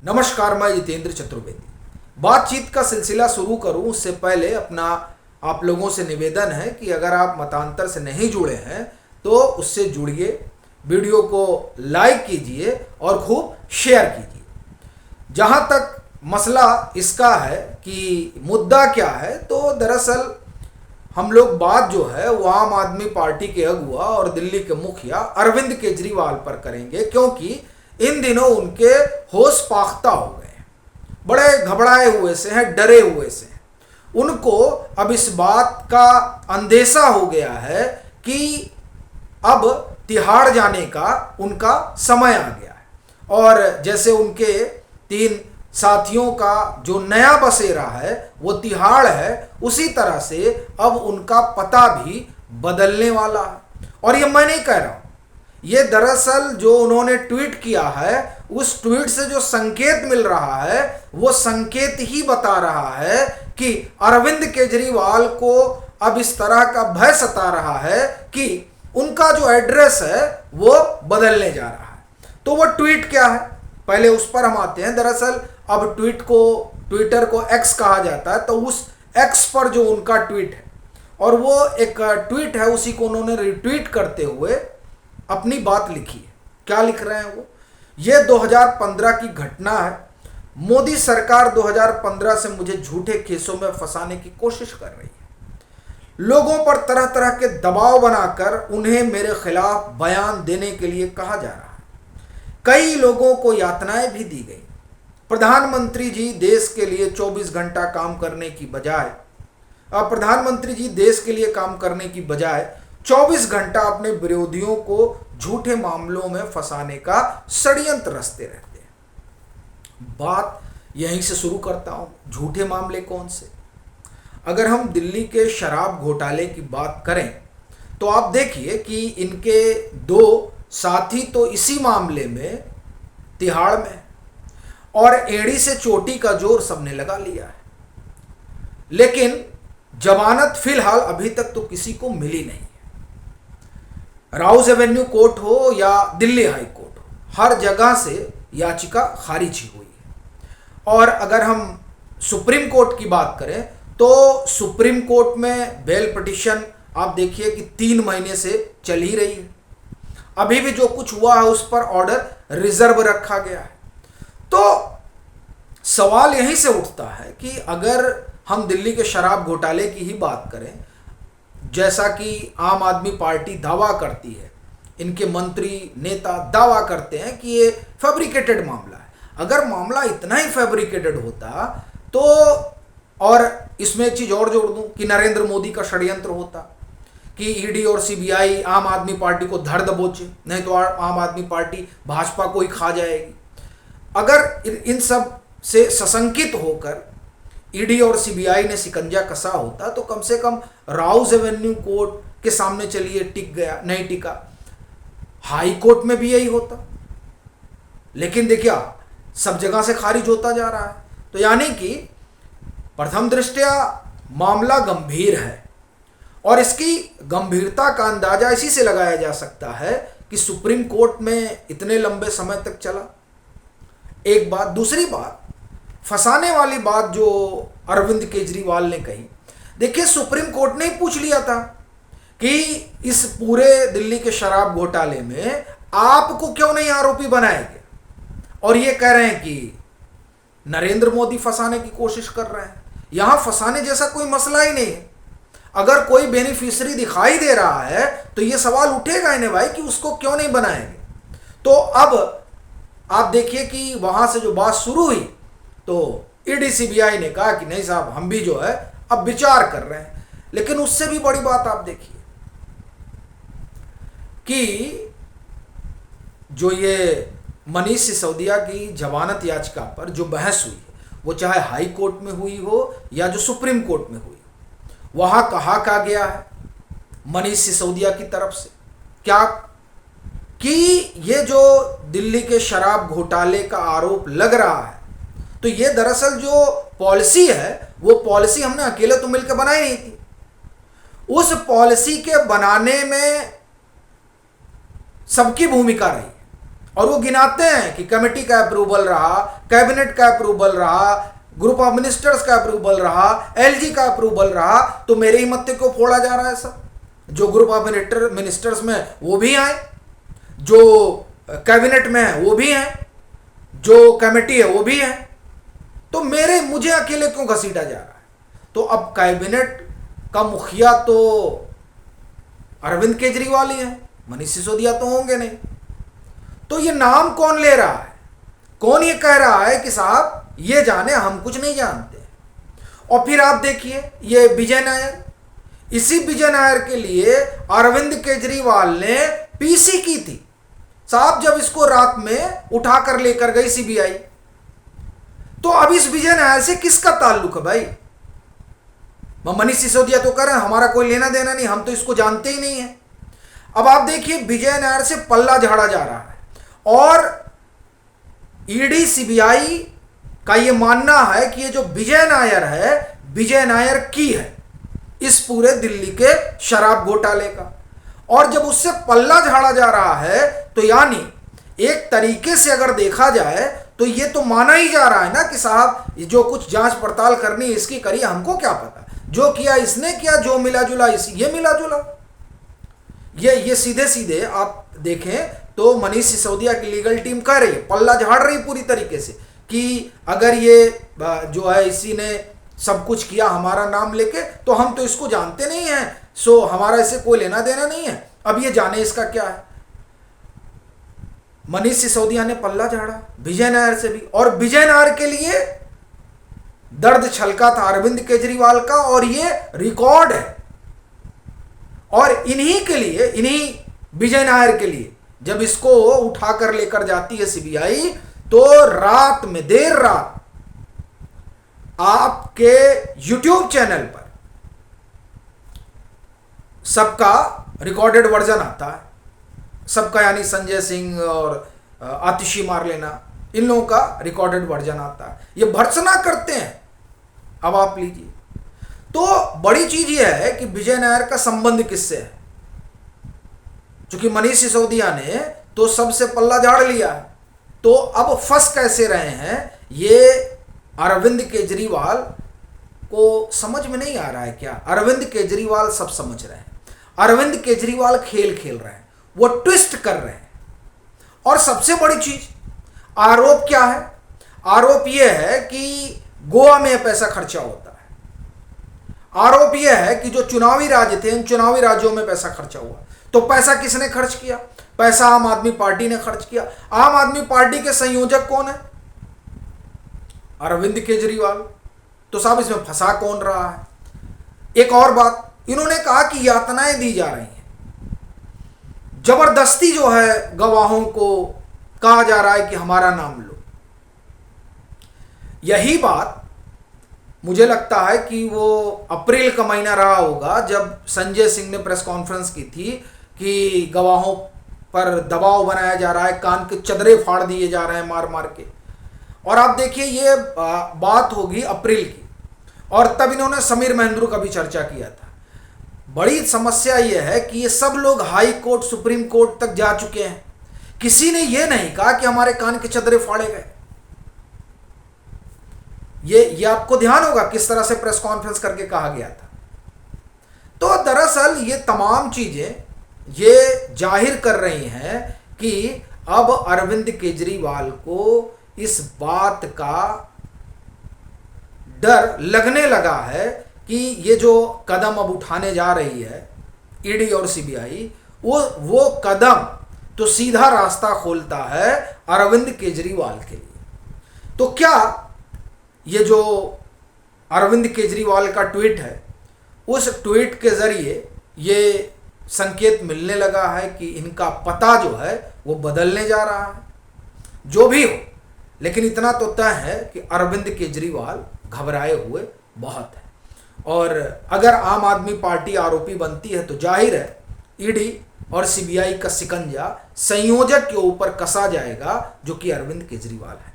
नमस्कार, मैं जितेंद्र चतुर्वेदी। बातचीत का सिलसिला शुरू करूं उससे पहले अपना आप लोगों से निवेदन है कि अगर आप मतांतर से नहीं जुड़े हैं तो उससे जुड़िए, वीडियो को लाइक कीजिए और खूब शेयर कीजिए। जहां तक मसला इसका है कि मुद्दा क्या है, तो दरअसल हम लोग बात जो है वो आम आदमी पार्टी के अगुआ और दिल्ली के मुखिया अरविंद केजरीवाल पर करेंगे, क्योंकि इन दिनों उनके होश पाख्ता हो गए हैं, बड़े घबराए हुए से हैं, डरे हुए से हैं। उनको अब इस बात का अंदेशा हो गया है कि अब तिहाड़ जाने का उनका समय आ गया है। और जैसे उनके 3 साथियों का जो नया बसेरा है वो तिहाड़ है, उसी तरह से अब उनका पता भी बदलने वाला है। और ये मैं नहीं कह रहा हूं, ये दरअसल जो उन्होंने ट्वीट किया है उस ट्वीट से जो संकेत मिल रहा है वो संकेत ही बता रहा है कि अरविंद केजरीवाल को अब इस तरह का भय सता रहा है कि उनका जो एड्रेस है वो बदलने जा रहा है। तो वो ट्वीट क्या है, पहले उस पर हम आते हैं। दरअसल अब ट्विटर को एक्स कहा जाता है, तो उस एक्स पर जो उनका ट्वीट है और वो एक ट्वीट है, उसी को उन्होंने रिट्वीट करते हुए अपनी बात लिखी है। क्या लिख रहे हैं वो? ये 2015 की घटना है। मोदी सरकार 2015 से मुझे झूठे केसों में फंसाने की कोशिश कर रही है। लोगों पर तरह तरह के दबाव बनाकर उन्हें मेरे खिलाफ बयान देने के लिए कहा जा रहा है। कई लोगों को यातनाएं भी दी गई। प्रधानमंत्री जी देश के लिए 24 घंटा काम करने की बजाय 24 घंटा अपने विरोधियों को झूठे मामलों में फंसाने का षड्यंत्र रचते रहते हैं। बात यहीं से शुरू करता हूं। झूठे मामले कौन से? अगर हम दिल्ली के शराब घोटाले की बात करें तो आप देखिए कि इनके 2 साथी तो इसी मामले में तिहाड़ में, और एड़ी से चोटी का जोर सबने लगा लिया है, लेकिन जमानत फिलहाल अभी तक तो किसी को मिली नहीं है। राउज एवेन्यू कोर्ट हो या दिल्ली हाई कोर्ट हो, हर जगह से याचिका खारिज ही हुई है। और अगर हम सुप्रीम कोर्ट की बात करें तो सुप्रीम कोर्ट में बेल पिटीशन आप देखिए कि 3 महीने से चल ही रही है। अभी भी जो कुछ हुआ है उस पर ऑर्डर रिजर्व रखा गया है। तो सवाल यहीं से उठता है कि अगर हम दिल्ली के शराब घोटाले की ही बात करें, जैसा कि आम आदमी पार्टी दावा करती है, इनके मंत्री नेता दावा करते हैं कि ये फैब्रिकेटेड मामला है। अगर मामला इतना ही फैब्रिकेटेड होता तो, और इसमें एक चीज और जोड़ दूं कि नरेंद्र मोदी का षड्यंत्र होता कि ईडी और सीबीआई आम आदमी पार्टी को धर दबोचे, नहीं तो आम आदमी पार्टी भाजपा को ही खा जाएगी। अगर इन सब से सशंकित होकर ईडी और सीबीआई ने शिकंजा कसा होता तो कम से कम राउज एवेन्यू कोर्ट के सामने चलिए टिक गया, नहीं टिका। हाई कोर्ट में भी यही होता, लेकिन देखिए सब जगह से खारिज होता जा रहा है। तो यानी कि प्रथम दृष्टया मामला गंभीर है, और इसकी गंभीरता का अंदाजा इसी से लगाया जा सकता है कि सुप्रीम कोर्ट में इतने लंबे समय तक चला। एक बात। दूसरी बात, फंसाने वाली बात जो अरविंद केजरीवाल ने कही, देखिए सुप्रीम कोर्ट ने ही पूछ लिया था कि इस पूरे दिल्ली के शराब घोटाले में आपको क्यों नहीं आरोपी बनाया गया, और ये कह रहे हैं कि नरेंद्र मोदी फंसाने की कोशिश कर रहे हैं। यहां फंसाने जैसा कोई मसला ही नहीं है। अगर कोई बेनिफिशियरी दिखाई दे रहा है तो यह सवाल उठेगा इन्हें भाई कि उसको क्यों नहीं बनाएंगे। तो अब आप देखिए कि वहां से जो बात शुरू हुई तो ईडी सीबीआई ने कहा कि नहीं साहब, हम भी जो है अब विचार कर रहे हैं। लेकिन उससे भी बड़ी बात आप देखिए कि जो ये मनीष सिसोदिया की जमानत याचिका पर जो बहस हुई है, वो चाहे हाई कोर्ट में हुई हो या जो सुप्रीम कोर्ट में हुई हो, वहां कहा गया है मनीष सिसोदिया की तरफ से क्या कि ये जो दिल्ली के शराब घोटाले का आरोप लग रहा है, तो ये दरअसल जो पॉलिसी है वो पॉलिसी हमने अकेले तो मिलकर बनाई नहीं थी। उस पॉलिसी के बनाने में सबकी भूमिका रही। और वो गिनाते हैं कि कमेटी का अप्रूवल रहा, कैबिनेट का अप्रूवल रहा, ग्रुप ऑफ मिनिस्टर्स का अप्रूवल रहा, एलजी का अप्रूवल रहा, तो मेरे ही मत्थे को फोड़ा जा रहा है सब। जो ग्रुप ऑफ मिनिस्टर्स में वो भी आए, जो कैबिनेट में है वो भी हैं, जो कमेटी है वो भी है, तो मुझे अकेले क्यों घसीटा जा रहा है? तो अब कैबिनेट का मुखिया तो अरविंद केजरीवाल ही है, मनीष सिसोदिया तो होंगे नहीं। तो ये नाम कौन ले रहा है? कौन ये कह रहा है कि साहब ये जाने, हम कुछ नहीं जानते? और फिर आप देखिए ये विजय नायर, इसी विजय नायर के लिए अरविंद केजरीवाल ने पीसी की थी साहब, जब इसको रात में उठाकर लेकर गई सीबीआई। तो अब इस विजय नायर से किसका ताल्लुक है भाई? मनीष सिसोदिया तो कह रहे हैं हमारा कोई लेना देना नहीं, हम तो इसको जानते ही नहीं है। अब आप देखिए विजय नायर से पल्ला झाड़ा जा रहा है, और ईडी सीबीआई का यह मानना है कि ये जो विजय नायर है, विजय नायर की है इस पूरे दिल्ली के शराब घोटाले का। और जब उससे पल्ला झाड़ा जा रहा है, तो यानी एक तरीके से अगर देखा जाए तो ये तो माना ही जा रहा है ना कि साहब जो कुछ जांच पड़ताल करनी है इसकी करिए, हमको क्या पता, जो किया इसने किया, जो मिला जुला ये मिला जुला। ये सीधे सीधे आप देखें तो मनीष सिसोदिया की लीगल टीम कह रही है, पल्ला झाड़ रही पूरी तरीके से कि अगर ये जो है इसी ने सब कुछ किया हमारा नाम लेके, तो हम तो इसको जानते नहीं हैं, सो हमारा इससे कोई लेना देना नहीं है, अब ये जाने इसका क्या है। मनीष सिसोदिया ने पल्ला झाड़ा विजय नायर से भी, और विजय नायर के लिए दर्द छलका था अरविंद केजरीवाल का, और ये रिकॉर्ड है। और इन्हीं के लिए, इन्हीं विजय नायर के लिए जब इसको उठाकर लेकर जाती है सीबीआई, तो रात में, देर रात आपके YouTube चैनल पर सबका रिकॉर्डेड वर्जन आता है, सबका यानी संजय सिंह और आतिशी मार लेना, इन लोगों का रिकॉर्डेड वर्जन आता है, ये भर्त्सना करते हैं। अब आप लीजिए, तो बड़ी चीज यह है कि विजय नायर का संबंध किससे है, क्योंकि मनीष सिसोदिया ने तो सबसे पल्ला झाड़ लिया है, तो अब फंस कैसे रहे हैं ये अरविंद केजरीवाल को समझ में नहीं आ रहा है क्या? अरविंद केजरीवाल सब समझ रहे हैं, अरविंद केजरीवाल खेल खेल रहे हैं, वो ट्विस्ट कर रहे हैं। और सबसे बड़ी चीज, आरोप क्या है? आरोप यह है कि गोवा में पैसा खर्चा होता है। आरोप यह है कि जो चुनावी राज्य थे, उन चुनावी राज्यों में पैसा खर्चा हुआ। तो पैसा किसने खर्च किया? पैसा आम आदमी पार्टी ने खर्च किया। आम आदमी पार्टी के संयोजक कौन है? अरविंद केजरीवाल। तो साहब इसमें फंसा कौन रहा है? एक और बात, इन्होंने कहा कि यातनाएं दी जा रही हैं, जबरदस्ती जो है गवाहों को कहा जा रहा है कि हमारा नाम लो। यही बात मुझे लगता है कि वो अप्रैल का महीना रहा होगा जब संजय सिंह ने प्रेस कॉन्फ्रेंस की थी कि गवाहों पर दबाव बनाया जा रहा है, कान के चदरे फाड़ दिए जा रहे हैं मार मार के। और आप देखिए ये बात होगी अप्रैल की, और तब इन्होंने समीर महेंद्रू का भी चर्चा किया था। बड़ी समस्या यह है कि ये सब लोग हाई कोर्ट, सुप्रीम कोर्ट तक जा चुके हैं, किसी ने यह नहीं कहा कि हमारे कान के चदरे फाड़े गए। ये आपको ध्यान होगा किस तरह से प्रेस कॉन्फ्रेंस करके कहा गया था। तो दरअसल ये तमाम चीजें ये जाहिर कर रही हैं कि अब अरविंद केजरीवाल को इस बात का डर लगने लगा है कि ये जो कदम अब उठाने जा रही है ईडी और सीबीआई, वो कदम तो सीधा रास्ता खोलता है अरविंद केजरीवाल के लिए। तो क्या ये जो अरविंद केजरीवाल का ट्वीट है, उस ट्वीट के जरिए ये संकेत मिलने लगा है कि इनका पता जो है वो बदलने जा रहा है? जो भी हो, लेकिन इतना तो तय है कि अरविंद केजरीवाल घबराए हुए बहुत है। और अगर आम आदमी पार्टी आरोपी बनती है तो जाहिर है ईडी और सीबीआई का शिकंजा संयोजक के ऊपर कसा जाएगा, जो कि अरविंद केजरीवाल है।